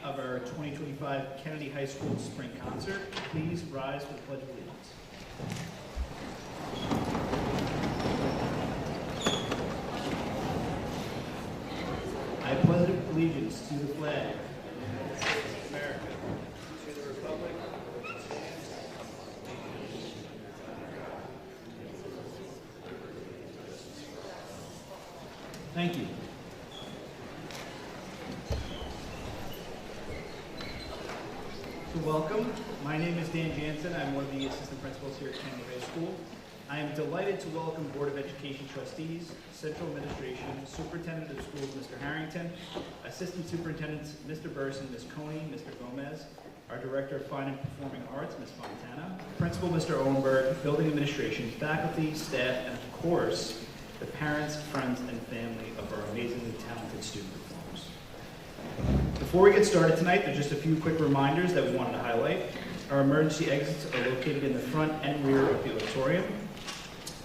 Of our 2025 Kennedy High School Spring Concert. Please rise for the Pledge of Allegiance. I pledge allegiance to the flag of the United States of America, to the republic for which it stands, one nation, under God, indivisible. Thank you. Welcome. My name is Dan Jansen. I'm one of the assistant principals here at Kennedy High School. I am delighted to welcome Board of Education trustees, Central Administration, Superintendent of Schools, Mr. Harrington, Assistant Superintendents, Mr. Burson, Ms. Coney, Mr. Gomez, our Director of Fine and Performing Arts, Ms. Fontana, Principal, Mr. Owenberg, Building Administration, faculty, staff, and of course, the parents, friends, and family of our amazingly talented student performers. Before we get started tonight, there's just a few quick reminders that we wanted to highlight. Our emergency exits are located in the front and rear of the auditorium.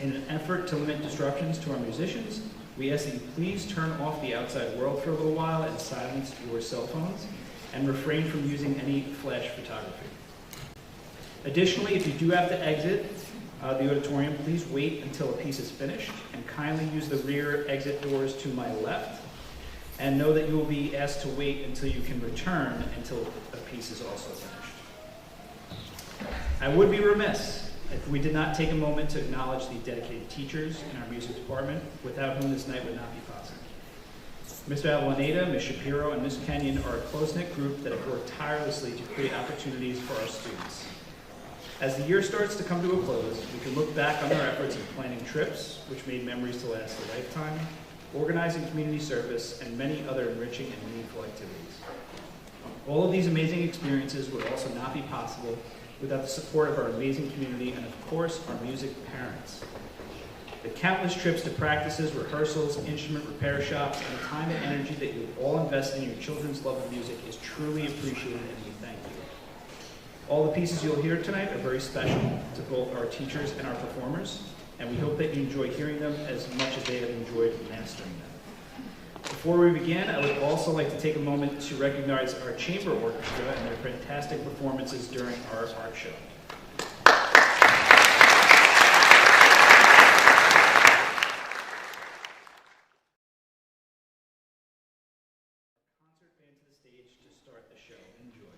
In an effort to limit disruptions to our musicians, we ask that you please turn off the outside world for a little while and silence your cell phones, and refrain from using any flash photography. Additionally, if you do have to exit the auditorium, please wait until a piece is finished, and kindly use the rear exit doors to my left. And know that you will be asked to wait until you can return until a piece is also finished. I would be remiss if we did not take a moment to acknowledge the dedicated teachers in our music department, without whom this night would not be possible. Mr. Avellaneda, Ms. Shapiro, and Ms. Kenyon are a close-knit group that have worked tirelessly to create opportunities for our students. As the year starts to come to a close, we can look back on our efforts in planning trips, which made memories to last a lifetime, organizing community service, and many other enriching and meaningful activities. All of these amazing experiences would also not be possible without the support of our amazing community and, of course, our music parents. The countless trips to practices, rehearsals, instrument repair shops, and the time and energy that you all invest in your children's love of music is truly appreciated, and we thank you. All the pieces you'll hear tonight are very special to both our teachers and our performers, and we hope that you enjoy hearing them as much as they have enjoyed mastering them. Before we begin, I would also like to take a moment to recognize our chamber orchestra and their fantastic performances during our art show. Concert band to the stage to start the show. Enjoy.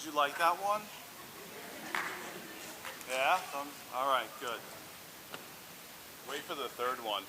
you like that one? Yeah? All right, good. Wait for the third one.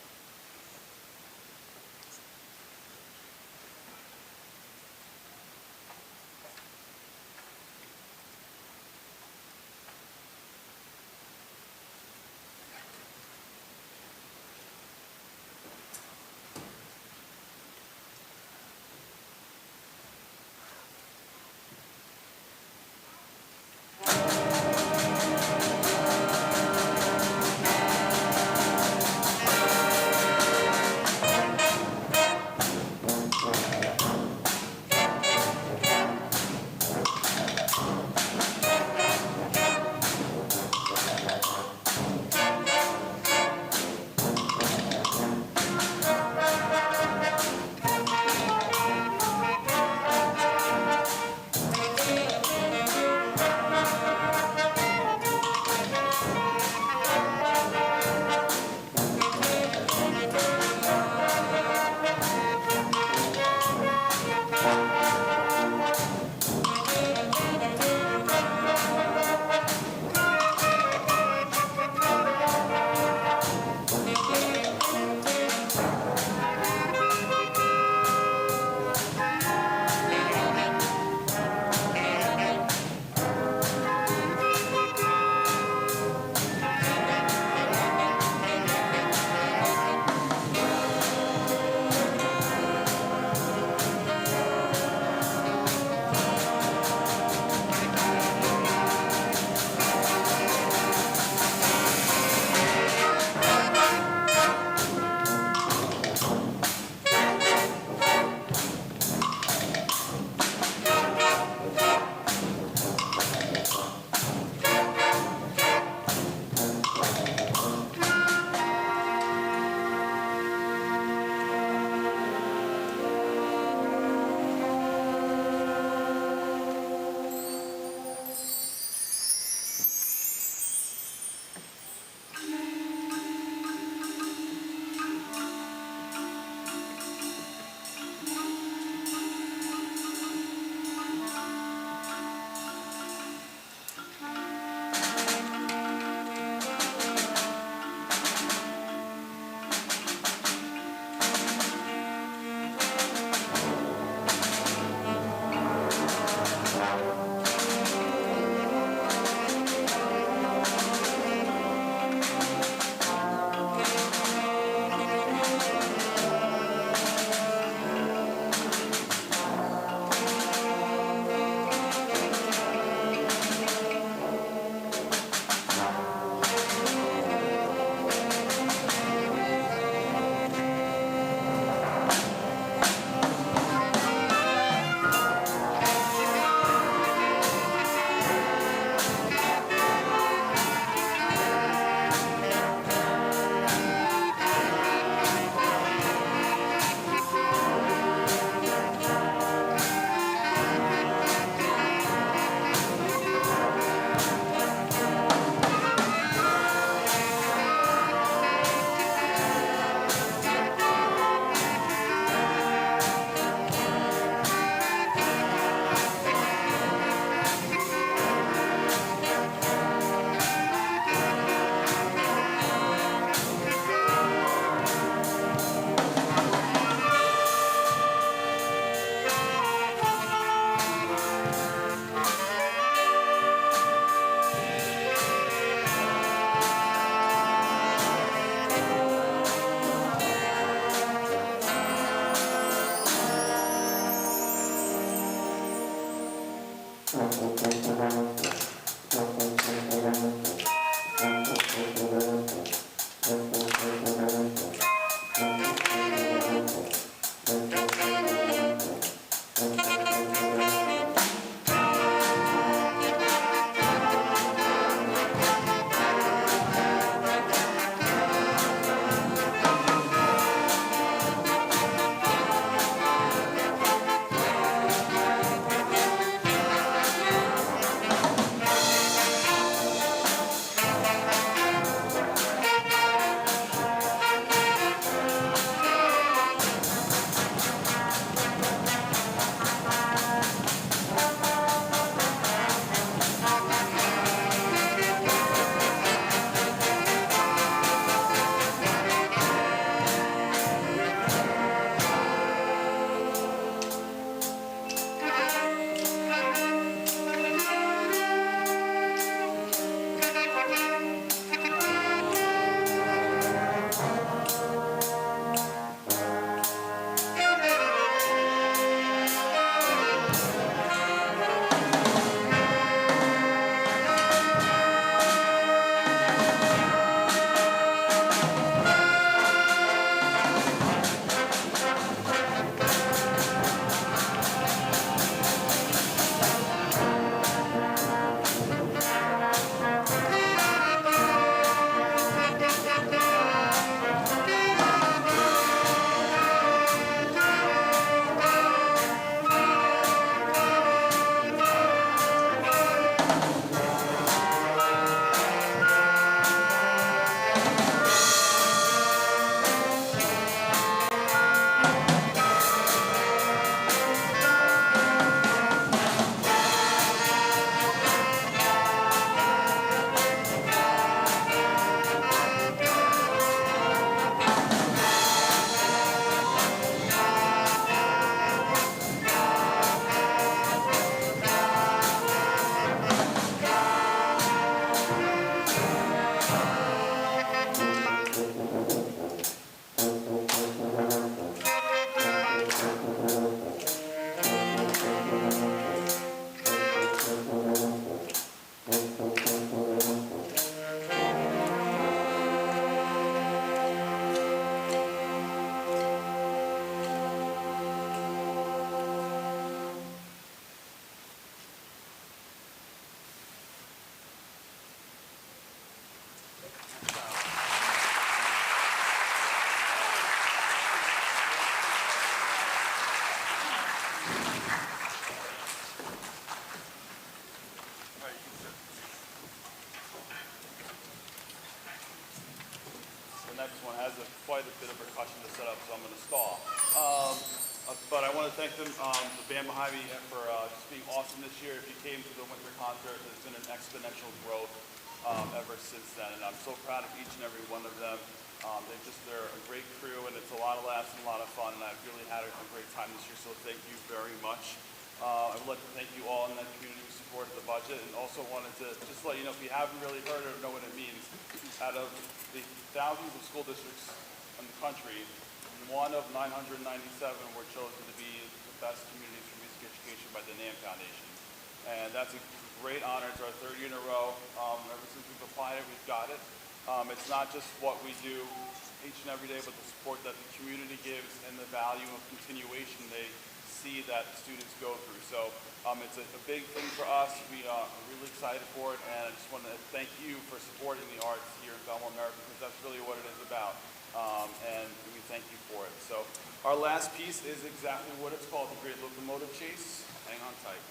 next one has quite a bit of percussion to set up, so I'm going to stall. But I want to thank them, the band behind me, for just being awesome this year. If you came to the winter concert, there's been an exponential growth ever since then, and I'm so proud of each and every one of them. They're a great crew, and it's a lot of laughs and a lot of fun, and I've really had a great time this year, so thank you very much. I would like to thank you all in that community who supported the budget, and also wanted to just let you know, if you haven't really heard or know what it means, out of the thousands of school districts in the country, one of 997 were chosen to be the best communities for music education by the NAMM Foundation. And that's a great honor. It's our third year in a row. Ever since we've applied it, we've got it. It's not just what we do each and every day, but the support that the community gives and the value of continuation they see that students go through. So it's a big thing for us. We are really excited for it, and I just want to thank you for supporting the arts here in Belmont, America, because that's really what it is about. And we thank you for it. So our last piece is exactly what it's called, the Great Locomotive Chase. Hang on tight.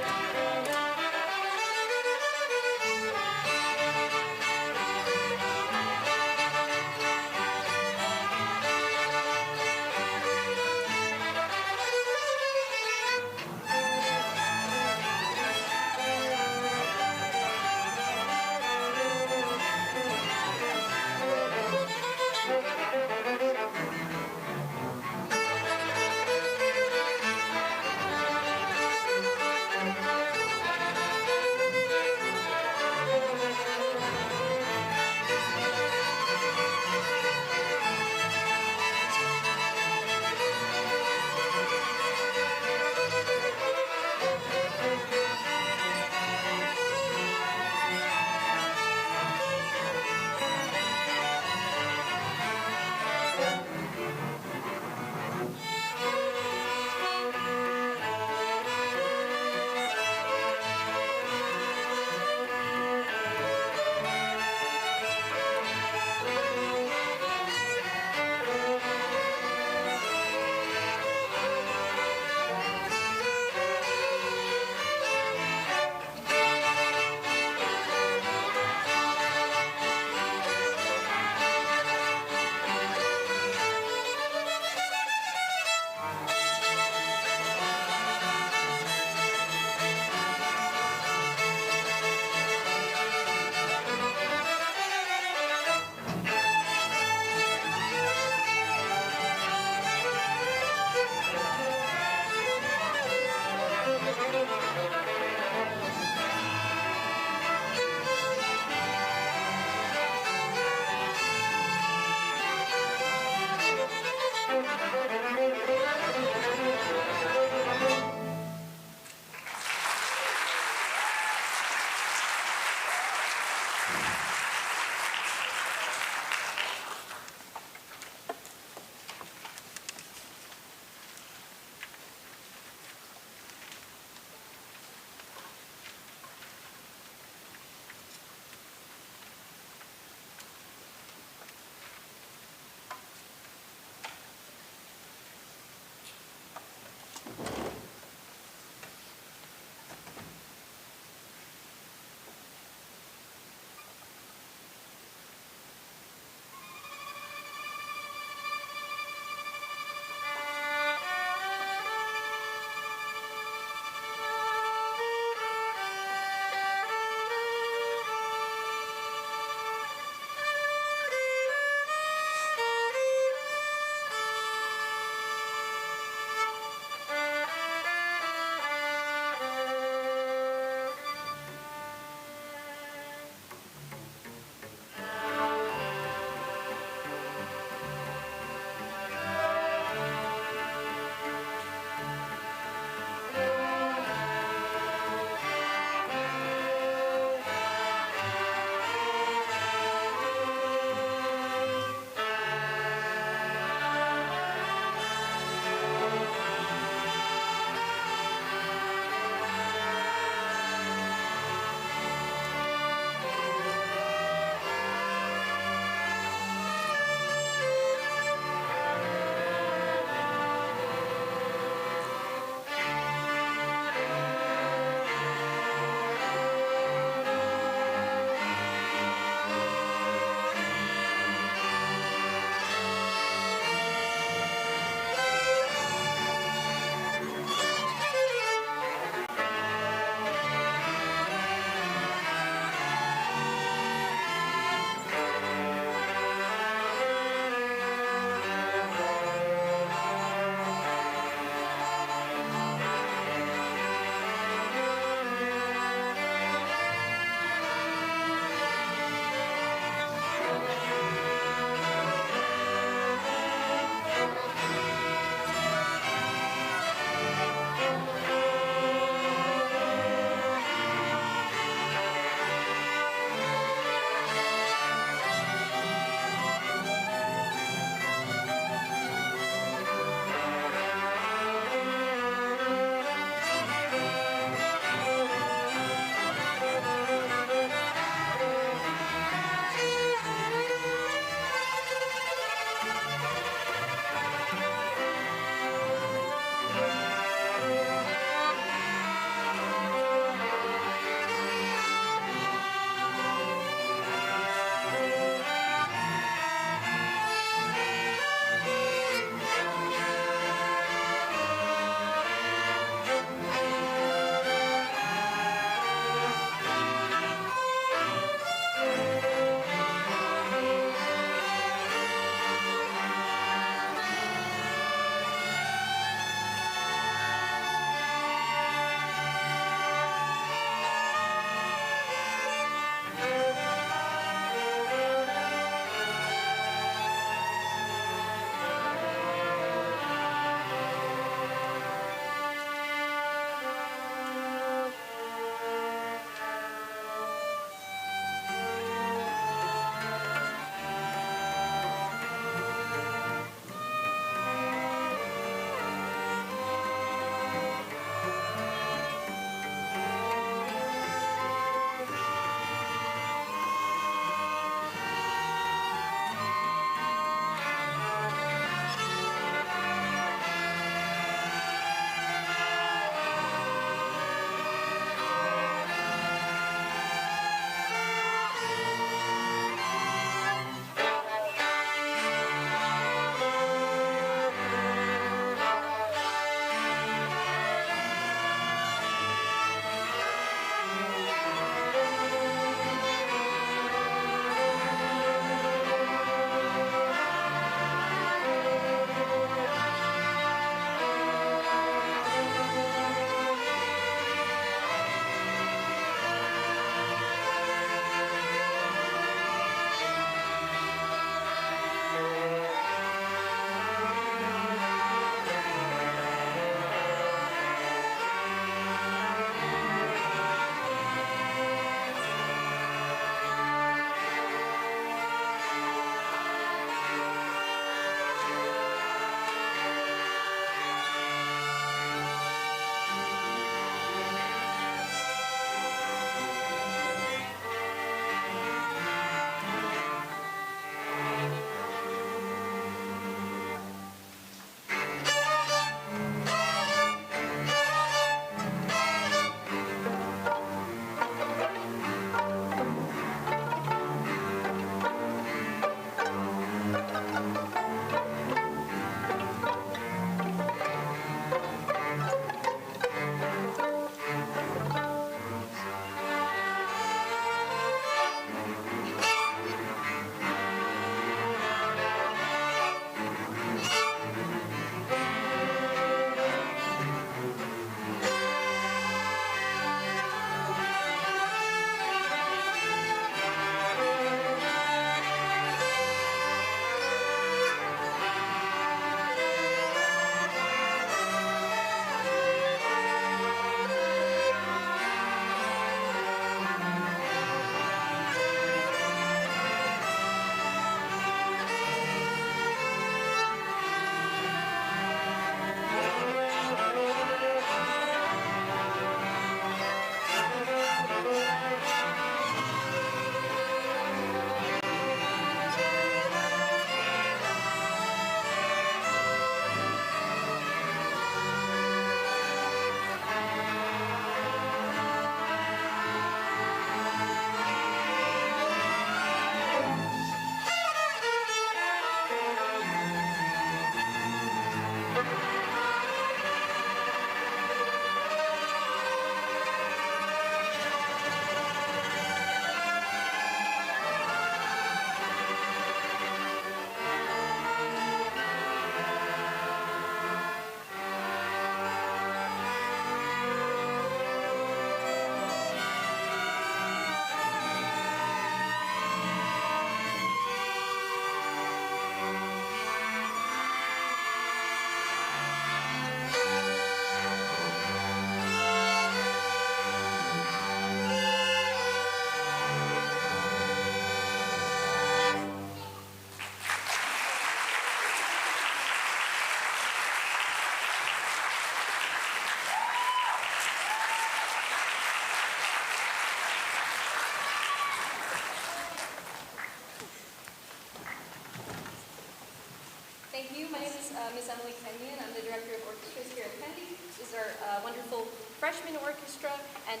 freshman orchestra, and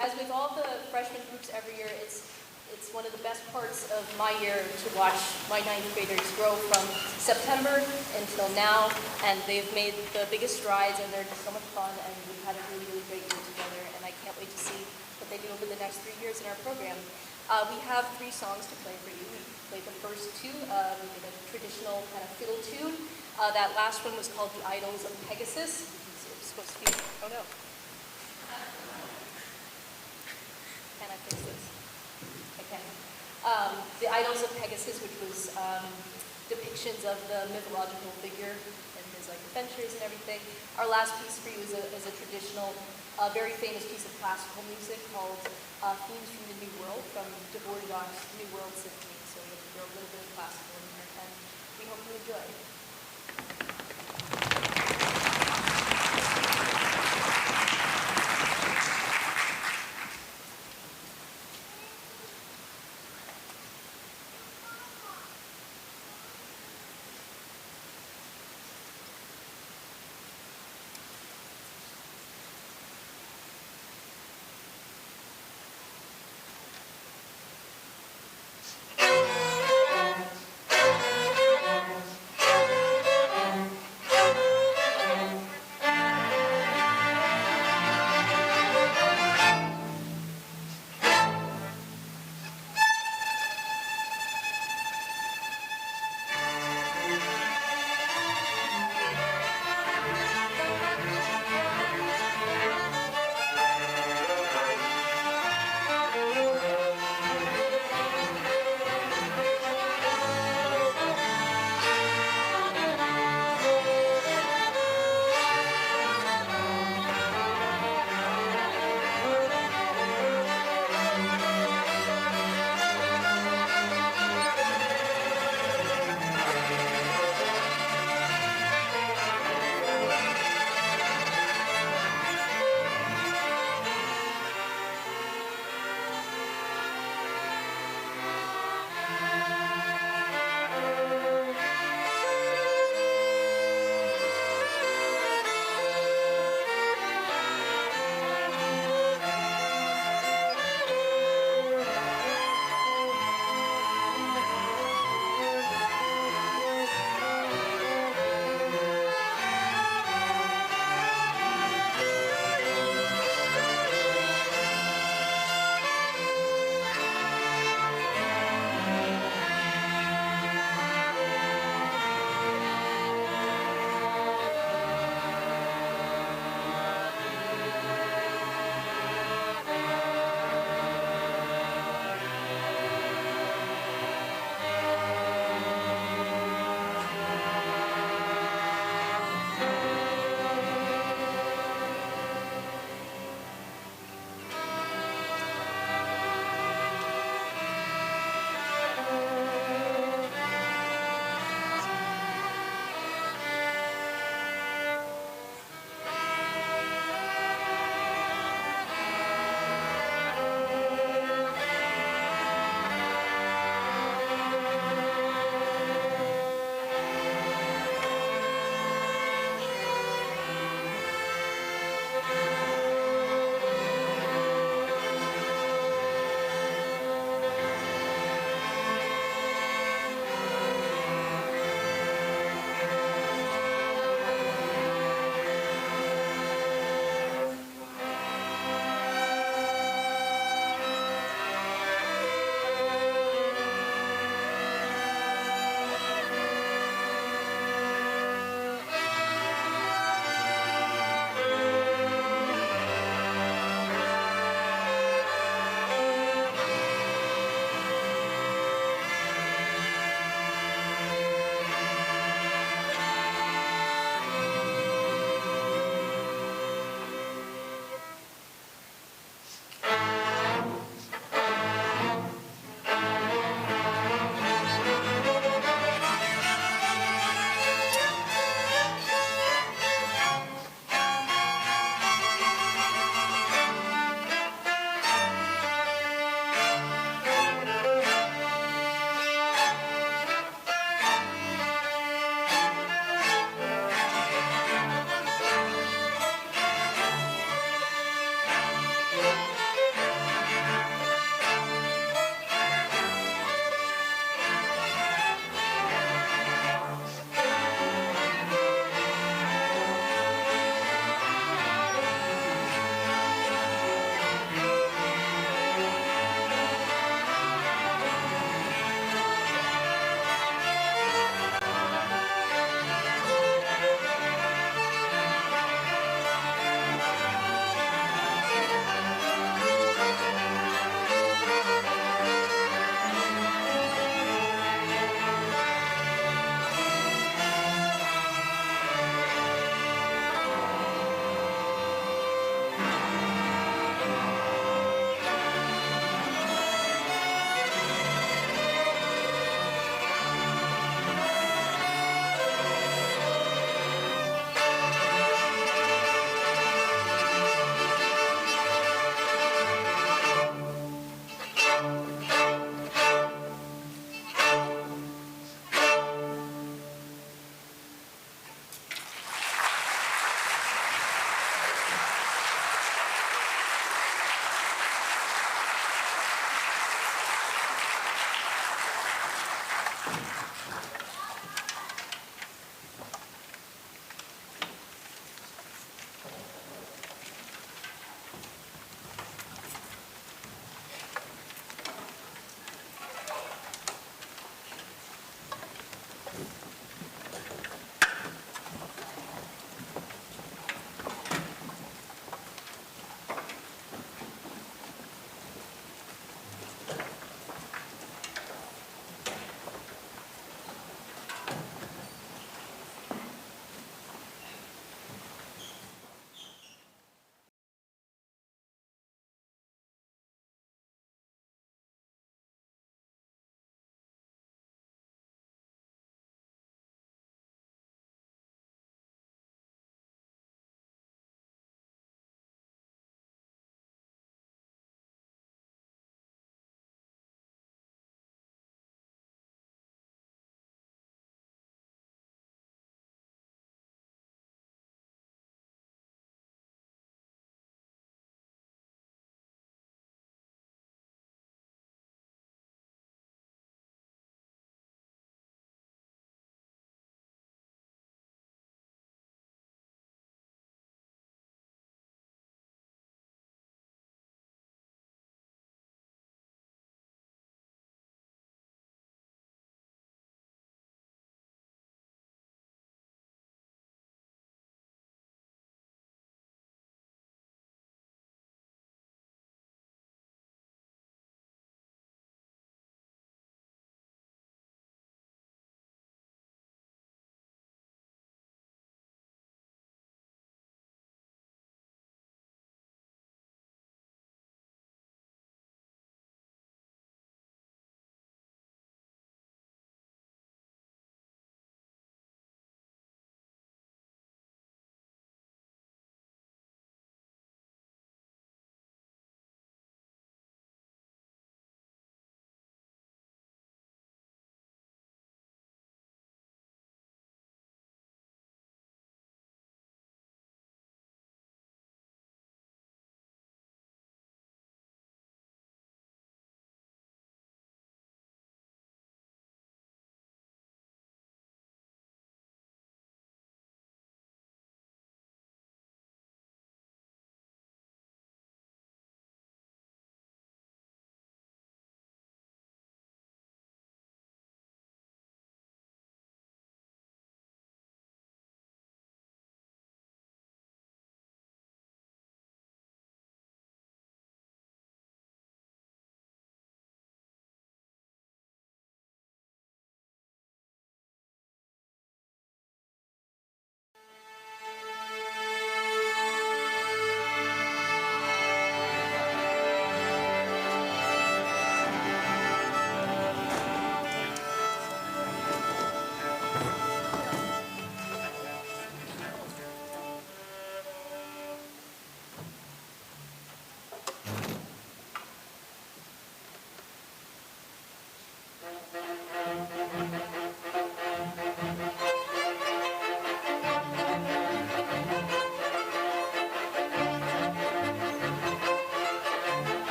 as with all the freshman groups every year, it's one of the best parts of my year to watch my ninth graders grow from September until now, and they've made the biggest strides, and they're just so much fun, and we've had a really, really great year together, and I can't wait to see what they do over the next 3 years in our program. We have 3 songs to play for you. We played the first 2. We did a traditional kind of fiddle tune. That last one was called The Idols of Pegasus. It's supposed to be, oh no. Can I fix this? I can. The Idols of Pegasus, which was depictions of the mythological figure and his like adventures and everything. Our last piece for you is a traditional, very famous piece of classical music called Themes from the New World, from Dvorak's New World Symphony. So we have to throw a little bit of classical in there, and we hope you enjoy.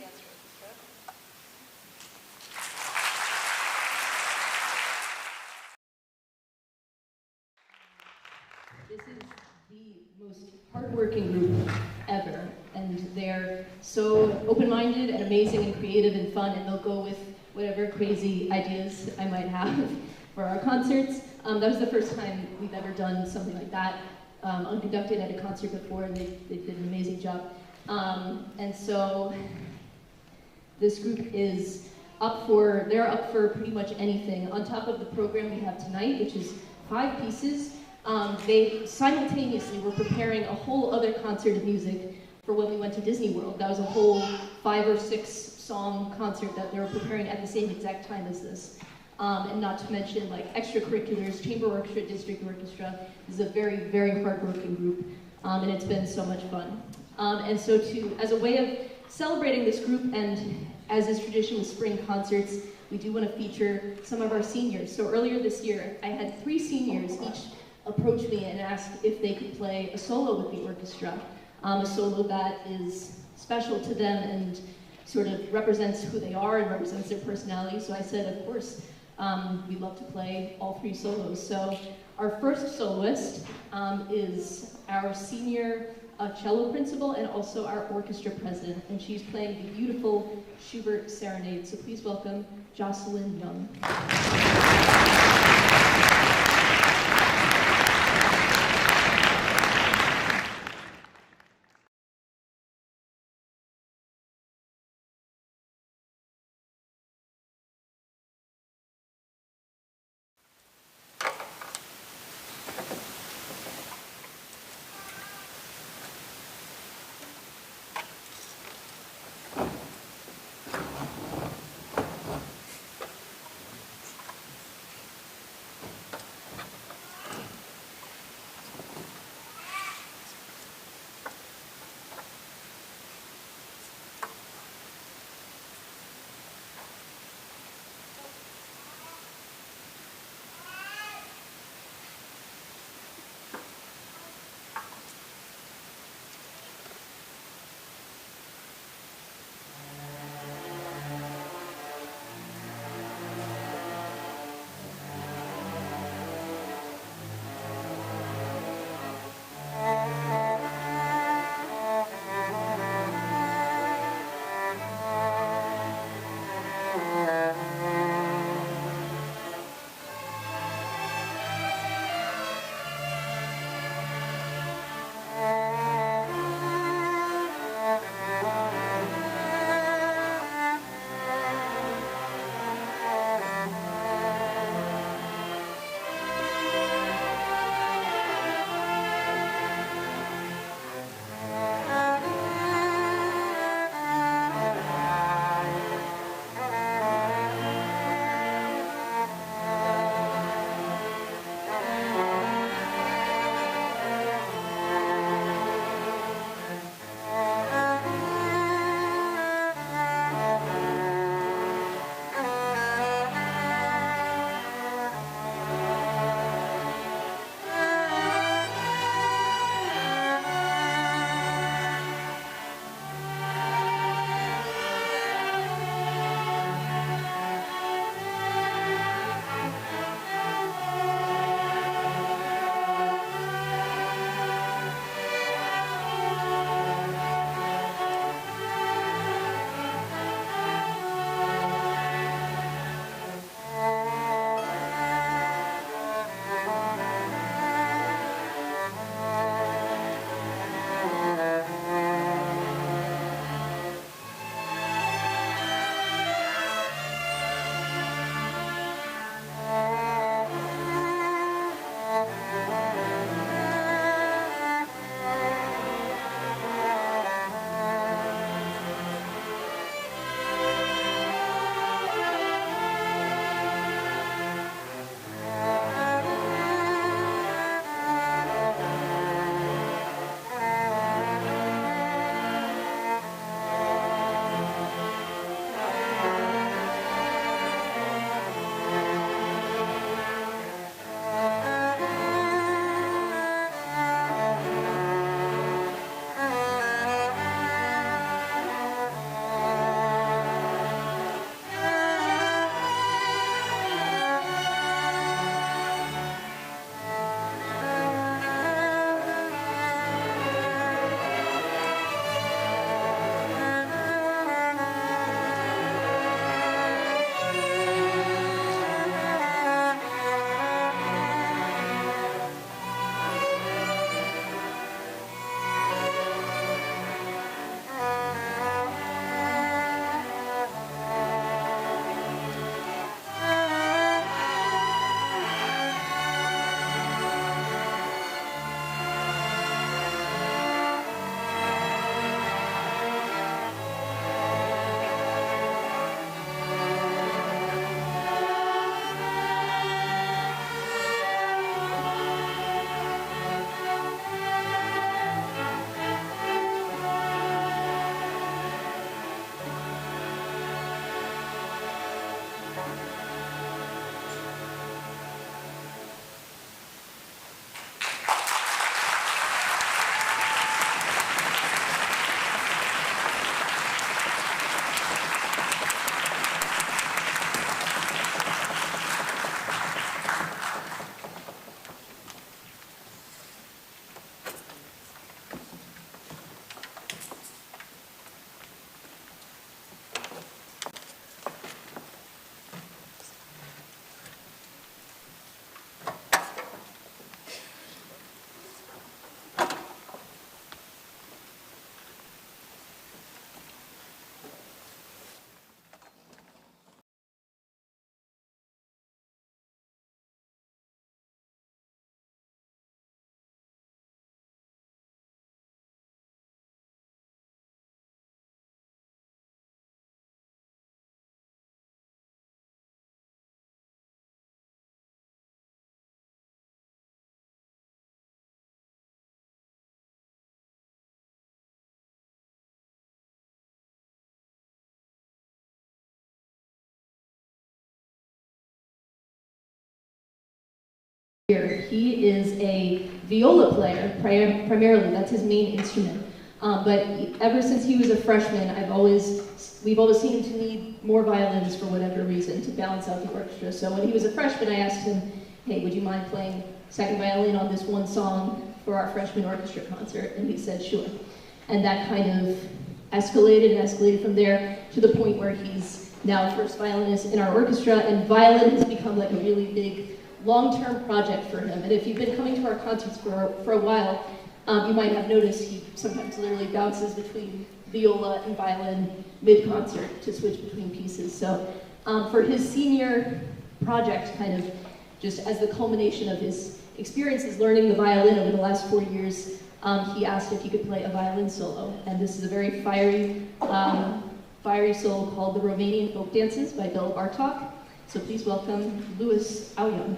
Dancer Orchestra. This is the most hardworking group ever, and they're so open-minded and amazing and creative and fun, and they'll go with whatever crazy ideas I might have for our concerts. That was the first time we've ever done something like that, unconducted at a concert before, and they did an amazing job. And so this group is they're up for pretty much anything. On top of the program we have tonight, which is 5 pieces, they simultaneously were preparing a whole other concert of music for when we went to Disney World. That was a whole 5 or 6 song concert that they were preparing at the same exact time as this. And not to mention like extracurriculars, chamber orchestra, district orchestra. This is a very, very hardworking group, and it's been so much fun. And so as a way of celebrating this group, and as is tradition with spring concerts, we do want to feature some of our seniors. So earlier this year, I had 3 seniors each approach me and ask if they could play a solo with the orchestra, a solo that is special to them and sort of represents who they are and represents their personality. So I said, of course, we'd love to play all 3 solos. So our first soloist is our senior cello principal and also our orchestra president, and she's playing the beautiful Schubert Serenade. So please welcome Jocelyn Young. He is a viola player, primarily. That's his main instrument. But ever since he was a freshman, we've always seen him to need more violins for whatever reason to balance out the orchestra. So when he was a freshman, I asked him, hey, would you mind playing second violin on this one song for our freshman orchestra concert? And he said, sure. And that kind of escalated from there to the point where he's now first violinist in our orchestra, and violin has become like a really big long-term project for him. And if you've been coming to our concerts for a while, you might have noticed he sometimes literally bounces between viola and violin mid-concert to switch between pieces. So for his senior project, kind of just as the culmination of his experiences learning the violin over the last 4 years, he asked if he could play a violin solo. And this is a very fiery solo called The Romanian Folk Dances by Bela Bartok. So please welcome Louis Aouyang.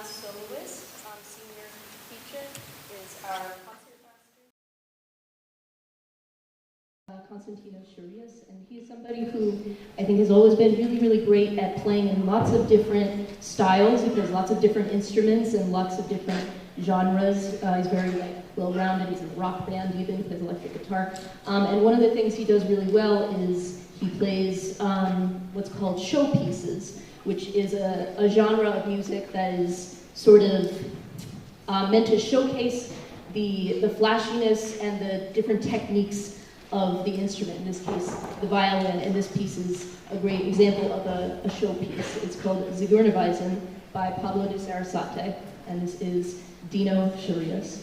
last soloist, senior teacher, is our concertmaster. Constantino Shurias, and he's somebody who I think has always been really, really great at playing in lots of different styles. He plays lots of different instruments and lots of different genres. He's very well-rounded. He's in a rock band even. He plays electric guitar. And one of the things he does really well is he plays what's called showpieces, which is a genre of music that is sort of meant to showcase the flashiness and the different techniques of the instrument, in this case, the violin, and this piece is a great example of a showpiece. It's called Zigeunerweisen by Pablo de Sarasate, and this is Dino Shurias.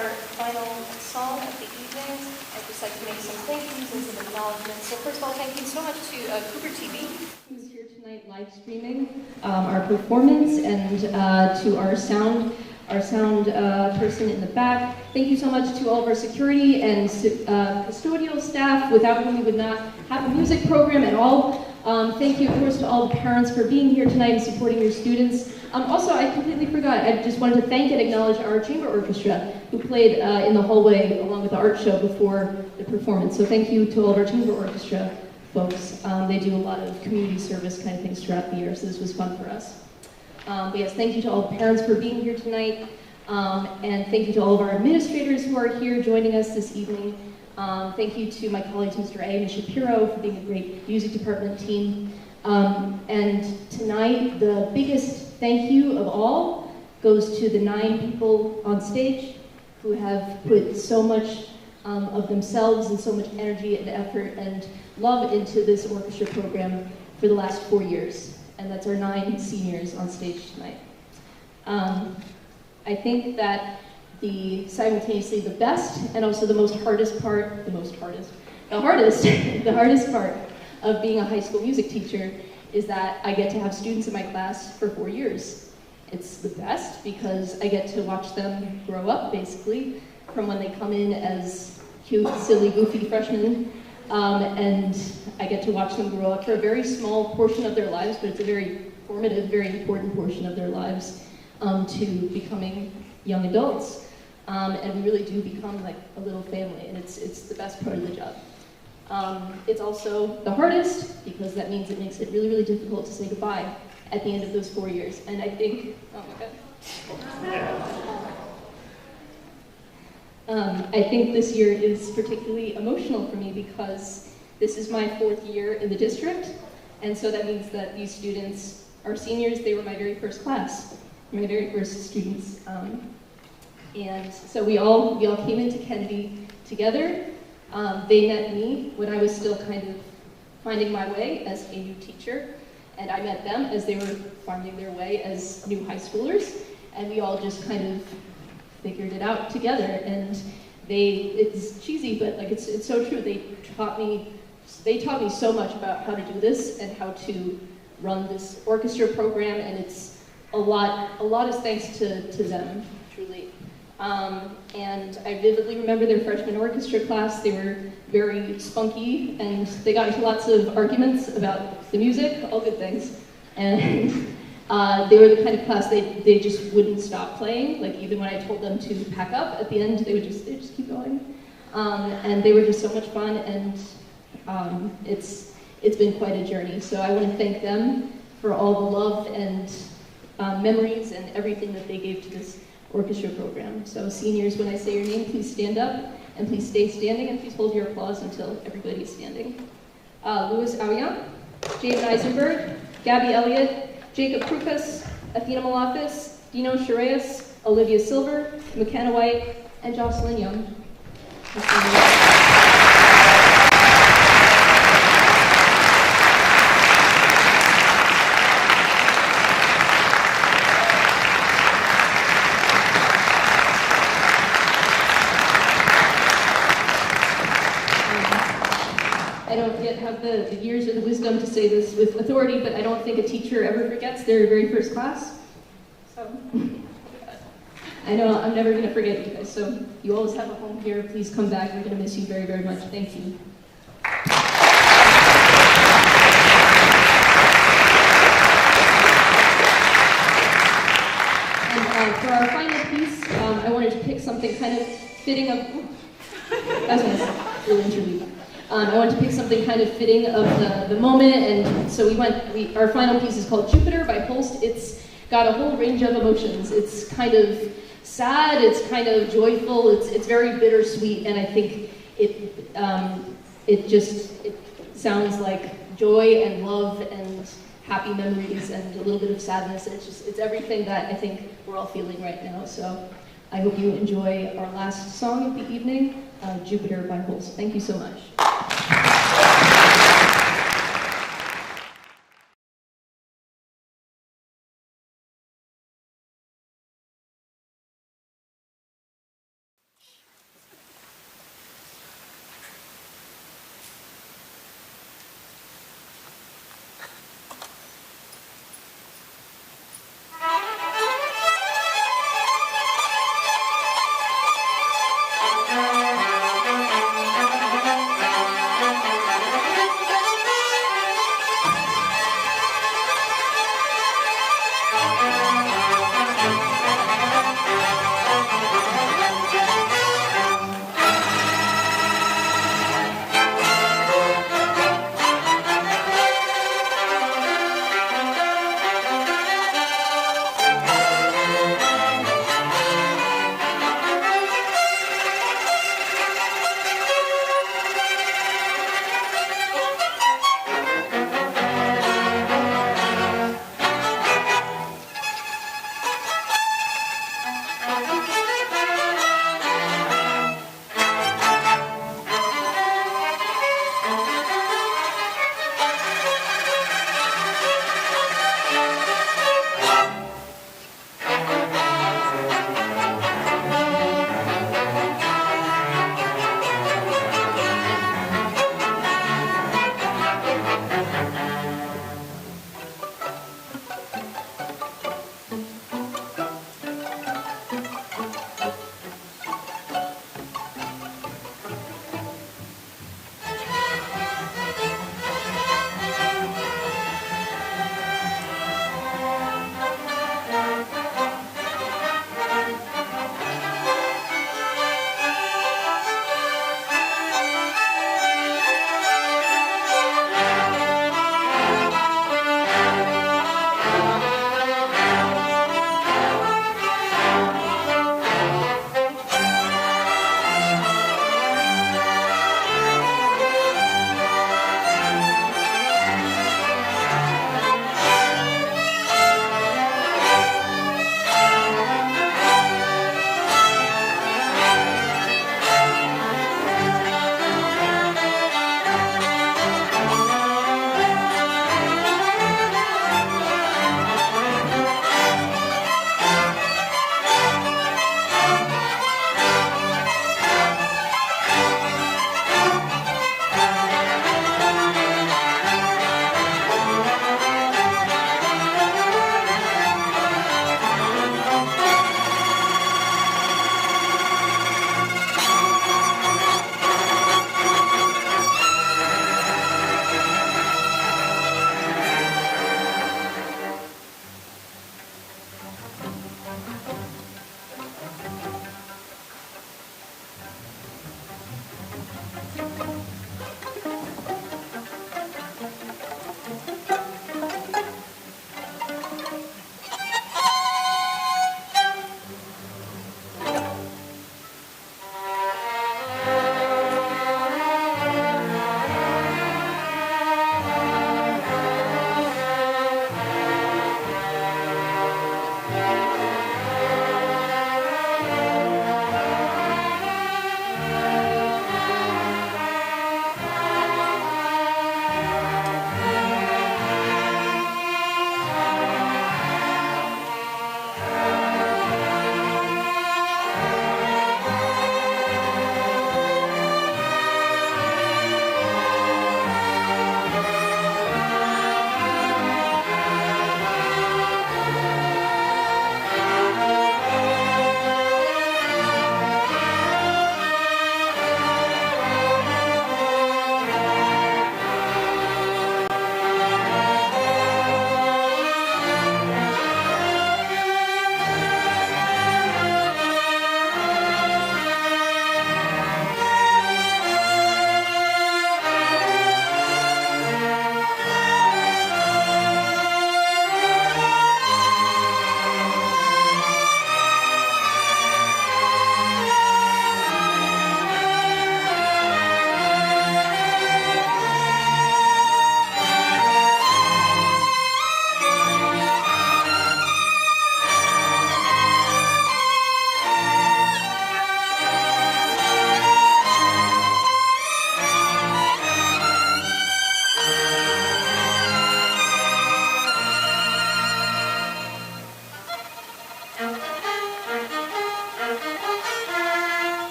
our final song of the evening, I'd just like to make some thank yous and some acknowledgments. So first of all, thank you so much to Cooper TV, who's here tonight live streaming our performance, and to our sound person in the back. Thank you so much to all of our security and custodial staff, without whom we would not have a music program at all. Thank you, of course, to all the parents for being here tonight and supporting your students. Also, I completely forgot, I just wanted to thank and acknowledge our chamber orchestra, who played in the hallway along with the art show before the performance. So thank you to all of our chamber orchestra folks. They do a lot of community service kind of things throughout the year, so this was fun for us. But yes, thank you to all the parents for being here tonight, and thank you to all of our administrators who are here joining us this evening. Thank you to my colleagues, Mr. A and Ms. Shapiro, for being a great music department team. And tonight, the biggest thank you of all goes to the 9 people on stage who have put so much of themselves and so much energy and effort and love into this orchestra program for the last 4 years. And that's our 9 seniors on stage tonight. I think that simultaneously the best and also the hardest part of being a high school music teacher is that I get to have students in my class for 4 years. It's the best because I get to watch them grow up, basically, from when they come in as cute, silly, goofy freshmen, and I get to watch them grow up for a very small portion of their lives, but it's a very formative, very important portion of their lives, to becoming young adults. And we really do become like a little family, and it's the best part of the job. It's also the hardest, because that means it makes it really, really difficult to say goodbye at the end of those 4 years. And I think, oh my God. I think this year is particularly emotional for me because this is my 4th year in the district, and so that means that these students are seniors. They were my very first class, my very first students. And so we all came into Kennedy together. They met me when I was still kind of finding my way as a new teacher, and I met them as they were finding their way as new high schoolers, and we all just kind of figured it out together. And it's cheesy, but like it's so true. They taught me so much about how to do this and how to run this orchestra program, and it's a lot is thanks to them, truly. And I vividly remember their freshman orchestra class. They were very spunky, and they got into lots of arguments about the music, all good things. And they were the kind of class they just wouldn't stop playing. Like even when I told them to pack up at the end, they'd just keep going. And they were just so much fun, and it's been quite a journey. So I want to thank them for all the love and memories and everything that they gave to this orchestra program. So seniors, when I say your name, please stand up, and please stay standing, and please hold your applause until everybody is standing. Louis Aoyan, Jaden Eisenberg, Gabby Elliott, Jacob Krukas, Athena Malafis, Dino Shireas, Olivia Silver, McKenna White, and Jocelyn Young. I don't yet have the years or the wisdom to say this with authority, but I don't think a teacher ever forgets their very first class. So, I know I'm never going to forget you guys, so you always have a home here. Please come back. We're going to miss you very, very much. Thank you. And for our final piece, I wanted to pick something kind of fitting of... That was nice. Really interlude. I wanted to pick something kind of fitting of the moment, and so our final piece is called Jupiter by Holst. It's got a whole range of emotions. It's kind of sad, it's kind of joyful, it's very bittersweet, and I think it sounds like joy and love and happy memories and a little bit of sadness. It's everything that I think we're all feeling right now. So I hope you enjoy our last song of the evening, Jupiter by Holst. Thank you so much.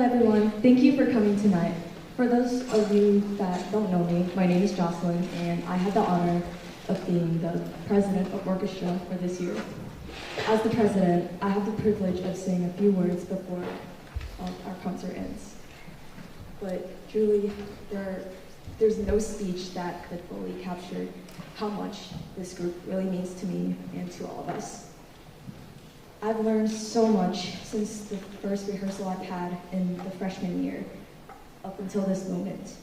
everyone. Thank you for coming tonight. For those of you that don't know me, my name is Jocelyn, and I had the honor of being the president of Orchestra for this year. As the president, I have the privilege of saying a few words before our concert ends. But truly, there's no speech that could fully capture how much this group really means to me and to all of us. I've learned so much since the first rehearsal I've had in the freshman year up until this moment.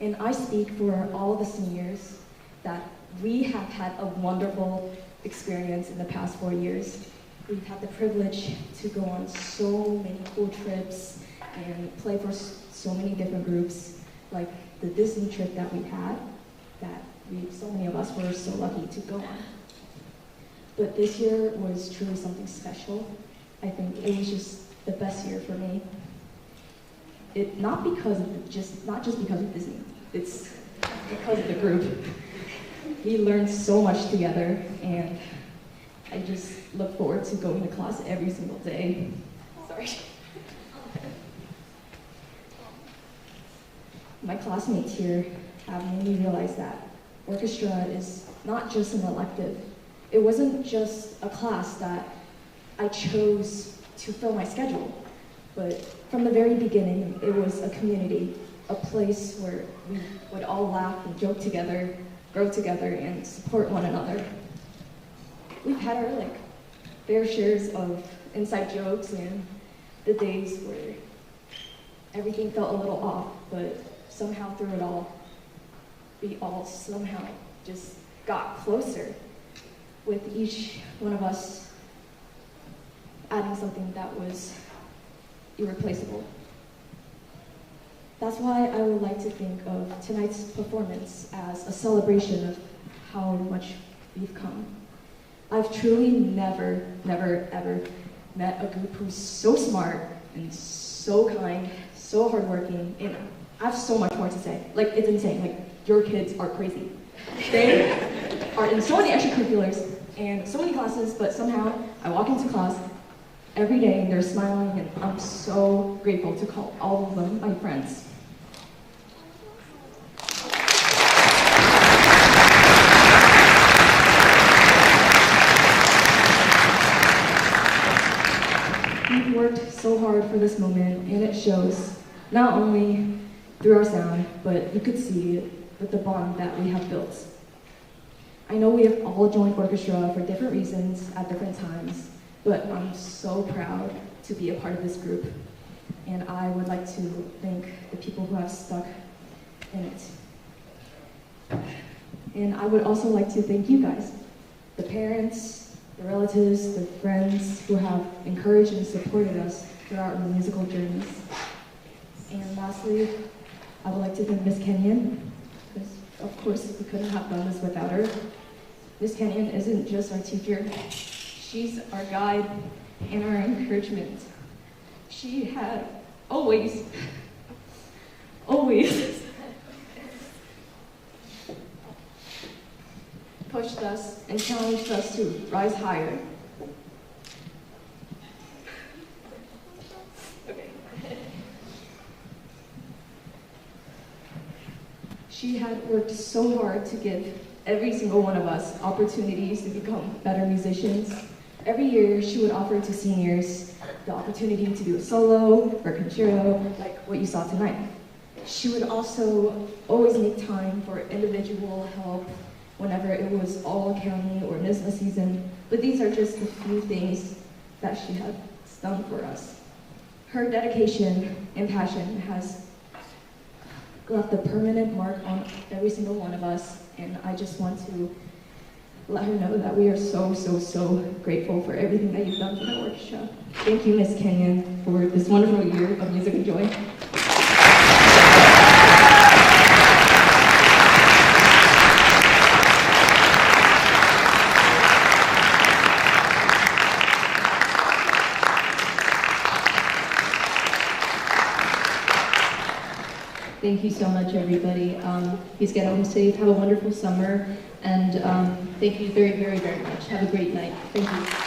And I speak for all of the seniors that we have had a wonderful experience in the past 4 years. We've had the privilege to go on so many cool trips and play for so many different groups, like the Disney trip that we had, that so many of us were so lucky to go on. But this year was truly something special. I think it was just the best year for me. Not just because of Disney, it's because of the group. We learned so much together, and I just look forward to going to class every single day. Sorry. My classmates here have made me realize that orchestra is not just an elective. It wasn't just a class that I chose to fill my schedule, but from the very beginning, it was a community, a place where we would all laugh and joke together, grow together, and support one another. We've had our fair shares of inside jokes and the days where everything felt a little off, but somehow through it all, we all somehow just got closer, with each one of us adding something that was irreplaceable. That's why I would like to think of tonight's performance as a celebration of how much we've come. I've truly never, ever met a group who's so smart and so kind, so hardworking, and I have so much more to say. It's insane. Your kids are crazy. They are in so many extracurriculars and so many classes, but somehow I walk into class every day and they're smiling, and I'm so grateful to call all of them my friends. We've worked so hard for this moment, and it shows, not only through our sound, but you could see it with the bond that we have built. I know we have all joined orchestra for different reasons at different times, but I'm so proud to be a part of this group, and I would like to thank the people who have stuck in it. And I would also like to thank you guys, the parents, the relatives, the friends who have encouraged and supported us throughout our musical journeys. And lastly, I would like to thank Miss Kenyon, because of course we couldn't have done this without her. Miss Kenyon isn't just our teacher, she's our guide and our encouragement. She had always pushed us and challenged us to rise higher. She had worked so hard to give every single one of us opportunities to become better musicians. Every year, she would offer to seniors the opportunity to do a solo or concerto, like what you saw tonight. She would also always make time for individual help whenever it was all county or NISMA season, but these are just a few things that she has done for us. Her dedication and passion has left a permanent mark on every single one of us, and I just want to let her know that we are so grateful for everything that you've done for the orchestra. Thank you, Miss Kenyon, for this wonderful year of music and joy. Thank you so much, everybody. Please get home safe. Have a wonderful summer. And thank you very much. Have a great night. Thank you.